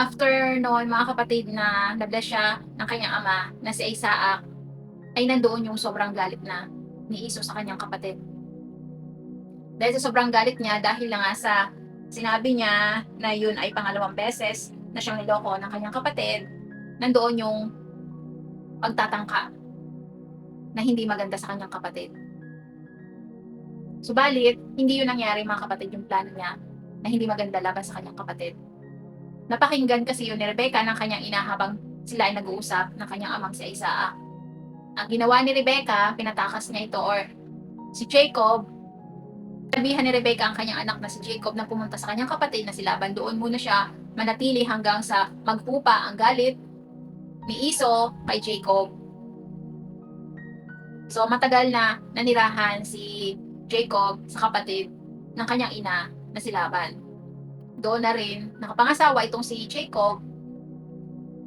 After noon, mga kapatid, na na-bless siya ng kanyang ama na si Isaac, ay nandoon yung sobrang galit na ni Esau sa kanyang kapatid. Dahil sa sobrang galit niya, dahil lang nga sa sinabi niya na yun ay pangalawang beses na siyang niloko ng kanyang kapatid, nandoon yung pagtatangka na hindi maganda sa kanyang kapatid. Subalit, hindi yun nangyari, mga kapatid, yung plano niya na hindi maganda laban sa kanyang kapatid. Napakinggan kasi yun ni Rebecca ng kanyang ina habang sila ay nag-uusap ng kanyang amang si Isaac. Ang ginawa ni Rebecca, pinatakas niya ito, or si Jacob, sabihan ni Rebecca ang kanyang anak na si Jacob na pumunta sa kanyang kapatid na si Laban. Doon muna siya manatili hanggang sa magpupa ang galit ni Esau kay Jacob. So matagal na nanirahan si Jacob sa kapatid ng kanyang ina na si Laban. Doon na rin nakapangasawa itong si Jacob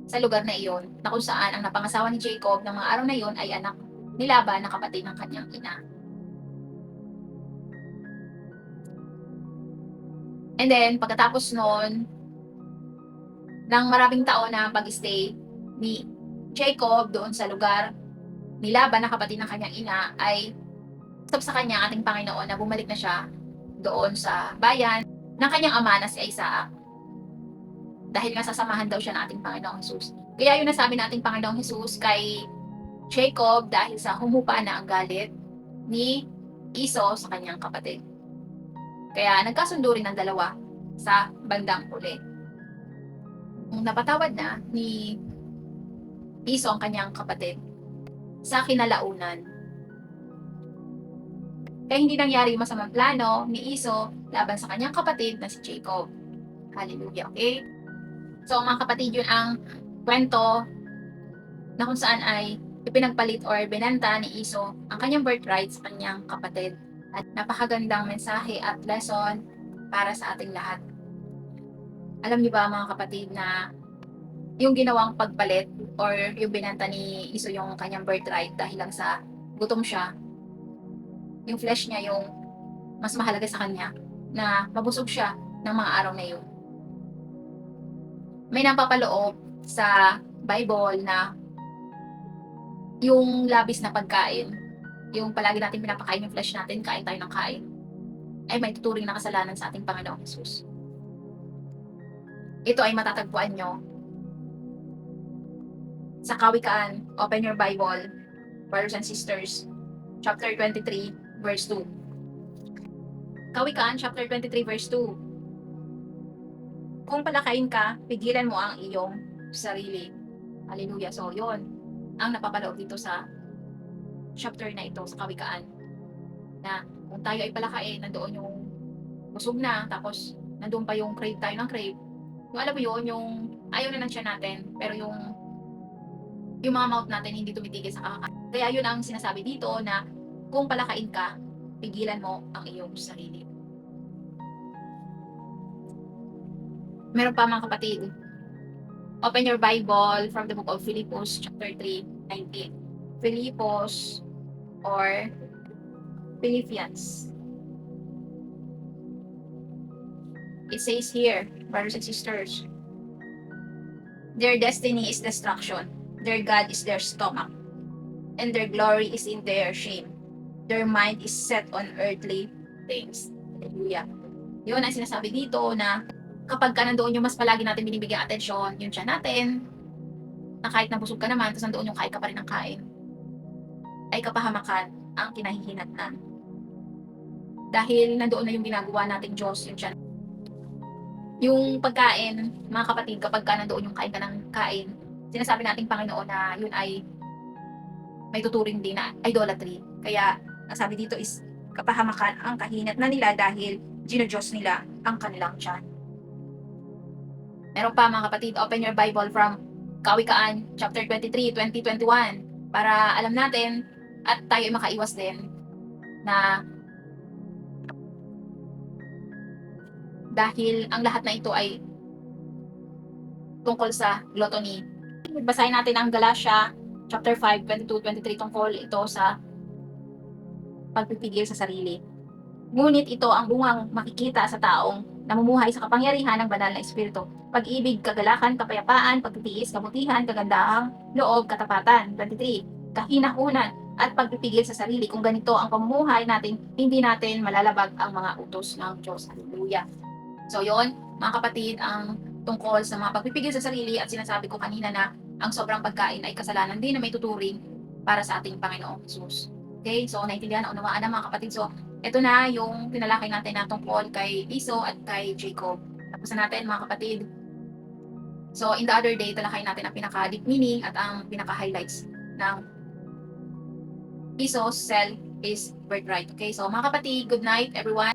sa lugar na iyon, na kung saan ang napangasawa ni Jacob ng mga araw na iyon ay anak ni Laban na kapatid ng kanyang ina. And then, pagkatapos noon, ng maraming taon na pag-stay ni Jacob doon sa lugar ni Laban na kapatid ng kanyang ina, ay sa kanya ating Panginoon na bumalik na siya doon sa bayan ng kanyang ama na si Isaac. Dahil nga sasamahan daw siya ng ating Panginoong Jesus. Kaya yun nasabi ng ating Panginoong Jesus kay Jacob dahil sa humupa na ang galit ni Esau sa kanyang kapatid. Kaya nagkasundo rin ang dalawa sa bandang huli. Napatawad na ni Esau ang kanyang kapatid sa kinalaunan. Kaya hindi nangyari yung masamang plano ni Esau laban sa kanyang kapatid na si Jacob. Hallelujah, okay? So mga kapatid, yun ang kwento na kung saan ay ipinagpalit or binenta ni Esau ang kanyang birthright sa kanyang kapatid. At napakagandang mensahe at lesson para sa ating lahat. Alam niyo ba, mga kapatid, na yung ginawang pagpalit or yung binenta ni Esau yung kanyang birthright dahil lang sa gutom siya, yung flesh niya yung mas mahalaga sa kanya, na mabusog siya ng mga araw na yun. May napapaloob sa Bible na yung labis na pagkain, yung palagi natin pinapakain yung flesh natin, kain tayo ng kain, ay may tuturing na kasalanan sa ating Panginoong Jesus. Ito ay matatagpuan nyo sa Kawikaan. Open your Bible, brothers and sisters, chapter 23, verse 2. Kawikaan, chapter 23, verse 2. Kung palakain ka, pigilan mo ang iyong sarili. Hallelujah. So, yon ang napapaloob dito sa chapter na ito, sa Kawikaan. Na kung tayo ay palakain, nandoon yung busog na, tapos nandoon pa yung crave tayo ng crave. Yung alam mo yun, yung ayaw na ng tiyan natin, pero yung mga mouth natin hindi tumitigil sa kakakain. Kaya yun ang sinasabi dito na kung palakain ka, pigilan mo ang iyong sarili. Meron pa, mga kapatid. Open your Bible from the book of Philippians chapter 3:19. Philippos or Philippians. It says here, brothers and sisters, their destiny is destruction, their God is their stomach, and their glory is in their shame. Their mind is set on earthly things. Hallelujah. Yun ang sinasabi dito, na kapag ka nandoon yung mas palagi natin binibigyan atensyon, yung tiyan natin, na kahit nabusog ka naman, tapos nandoon yung kain ka pa rin ng kain, ay kapahamakan ang kinahihinatnan. Dahil nandoon na yung ginagawa nating Diyos, yung tiyan. Yung pagkain, mga kapatid, kapag ka nandoon yung kain ka ng kain, sinasabi nating Panginoon na yun ay may tuturing din na idolatry. Kaya, ang sabi dito is, kapahamakan ang kahinatnan nila dahil ginodiyos nila ang kanilang tiyan. Meron pa, mga kapatid, open your Bible from Kawikaan, chapter 23, 20-21, para alam natin at tayo ay makaiwas din na dahil ang lahat na ito ay tungkol sa gluttony. Basahin natin ang Galatia, chapter 5, 22-23, tungkol ito sa pagpipigil sa sarili. Ngunit ito ang bungang makikita sa taong namumuhay sa kapangyarihan ng banal na espiritu. Pag-ibig, kagalakan, kapayapaan, pagtitiis, kabutihan, kagandahang loob, katapatan. 23. Kahinahunan at pagpipigil sa sarili. Kung ganito ang pamumuhay natin, hindi natin malalabag ang mga utos ng Diyos. Hallelujah. So yon, mga kapatid, ang tungkol sa mga pagpipigil sa sarili, at sinasabi ko kanina na ang sobrang pagkain ay kasalanan din na may tuturing para sa ating Panginoong Jesus. Okay, so naintindihan, unawaan na mga kapatid. So ito na yung tinalakay natin na tungkol kay Esau at kay Jacob. Tapos na natin mga kapatid. So in the other day, talakay natin ang pinaka-deep meaning at ang pinaka-highlights ng Esau's sell is birthright. Okay, so mga kapatid, good night everyone.